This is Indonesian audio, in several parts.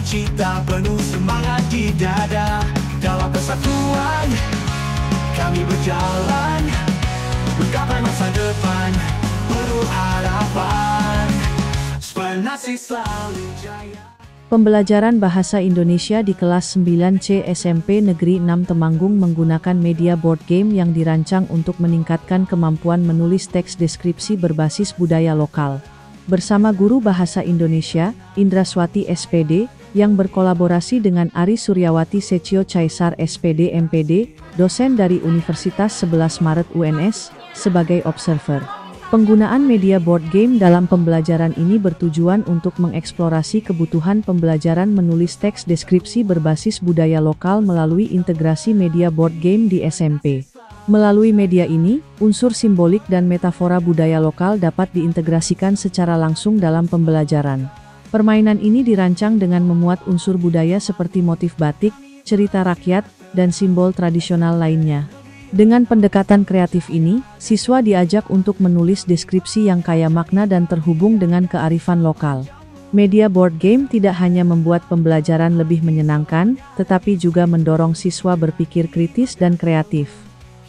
cita penuh semangat di dada. Dalam persatuan kami berjalan, menggapai masa depan penuh harapan. Spenasi selalu jaya. Pembelajaran Bahasa Indonesia di kelas 9C SMP Negeri 6 Temanggung menggunakan media board game yang dirancang untuk meningkatkan kemampuan menulis teks deskripsi berbasis budaya lokal. Bersama guru Bahasa Indonesia, Indraswati SPD, yang berkolaborasi dengan Ari Suryawati Setio Caesar SPD MPD, dosen dari Universitas 11 Maret UNS, sebagai observer. Penggunaan media board game dalam pembelajaran ini bertujuan untuk mengeksplorasi kebutuhan pembelajaran menulis teks deskripsi berbasis budaya lokal melalui integrasi media board game di SMP. Melalui media ini, unsur simbolik dan metafora budaya lokal dapat diintegrasikan secara langsung dalam pembelajaran. Permainan ini dirancang dengan memuat unsur budaya seperti motif batik, cerita rakyat, dan simbol tradisional lainnya. Dengan pendekatan kreatif ini, siswa diajak untuk menulis deskripsi yang kaya makna dan terhubung dengan kearifan lokal. Media board game tidak hanya membuat pembelajaran lebih menyenangkan, tetapi juga mendorong siswa berpikir kritis dan kreatif.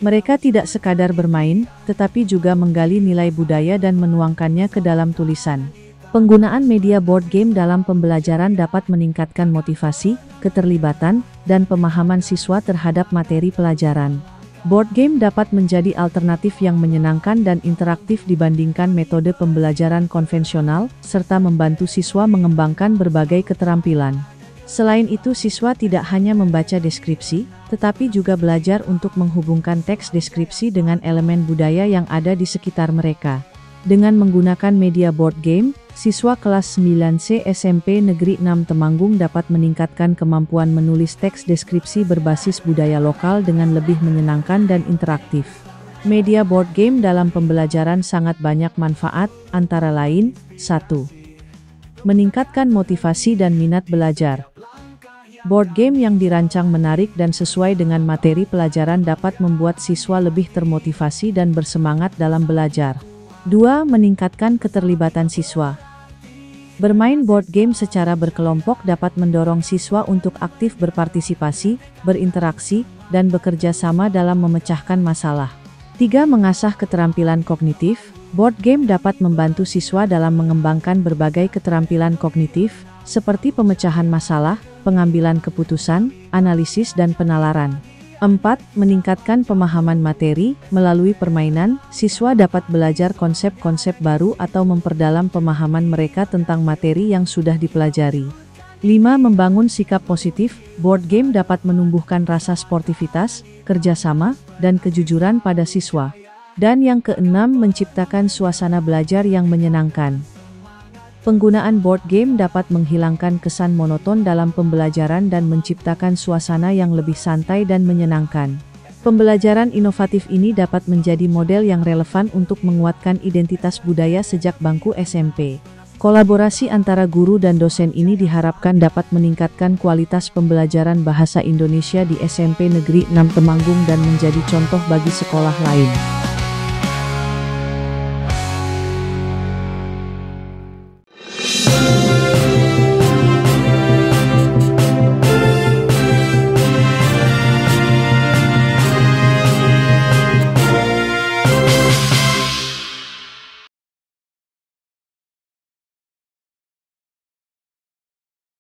Mereka tidak sekadar bermain, tetapi juga menggali nilai budaya dan menuangkannya ke dalam tulisan. Penggunaan media board game dalam pembelajaran dapat meningkatkan motivasi, keterlibatan, dan pemahaman siswa terhadap materi pelajaran. Board game dapat menjadi alternatif yang menyenangkan dan interaktif dibandingkan metode pembelajaran konvensional, serta membantu siswa mengembangkan berbagai keterampilan. Selain itu, siswa tidak hanya membaca deskripsi, tetapi juga belajar untuk menghubungkan teks deskripsi dengan elemen budaya yang ada di sekitar mereka. Dengan menggunakan media board game, siswa kelas 9C SMP Negeri 6 Temanggung dapat meningkatkan kemampuan menulis teks deskripsi berbasis budaya lokal dengan lebih menyenangkan dan interaktif. Media board game dalam pembelajaran sangat banyak manfaat, antara lain, 1. Meningkatkan motivasi dan minat belajar. Board game yang dirancang menarik dan sesuai dengan materi pelajaran dapat membuat siswa lebih termotivasi dan bersemangat dalam belajar. 2. Meningkatkan keterlibatan siswa. Bermain board game secara berkelompok dapat mendorong siswa untuk aktif berpartisipasi, berinteraksi, dan bekerja sama dalam memecahkan masalah. 3. Mengasah keterampilan kognitif. Board game dapat membantu siswa dalam mengembangkan berbagai keterampilan kognitif, seperti pemecahan masalah, pengambilan keputusan, analisis dan penalaran. 4. Meningkatkan pemahaman materi. Melalui permainan, siswa dapat belajar konsep-konsep baru atau memperdalam pemahaman mereka tentang materi yang sudah dipelajari. 5. Membangun sikap positif. Board game dapat menumbuhkan rasa sportivitas, kerjasama, dan kejujuran pada siswa. Dan yang keenam, menciptakan suasana belajar yang menyenangkan. Penggunaan board game dapat menghilangkan kesan monoton dalam pembelajaran dan menciptakan suasana yang lebih santai dan menyenangkan. Pembelajaran inovatif ini dapat menjadi model yang relevan untuk menguatkan identitas budaya sejak bangku SMP. Kolaborasi antara guru dan dosen ini diharapkan dapat meningkatkan kualitas pembelajaran bahasa Indonesia di SMP Negeri 6 Temanggung dan menjadi contoh bagi sekolah lain.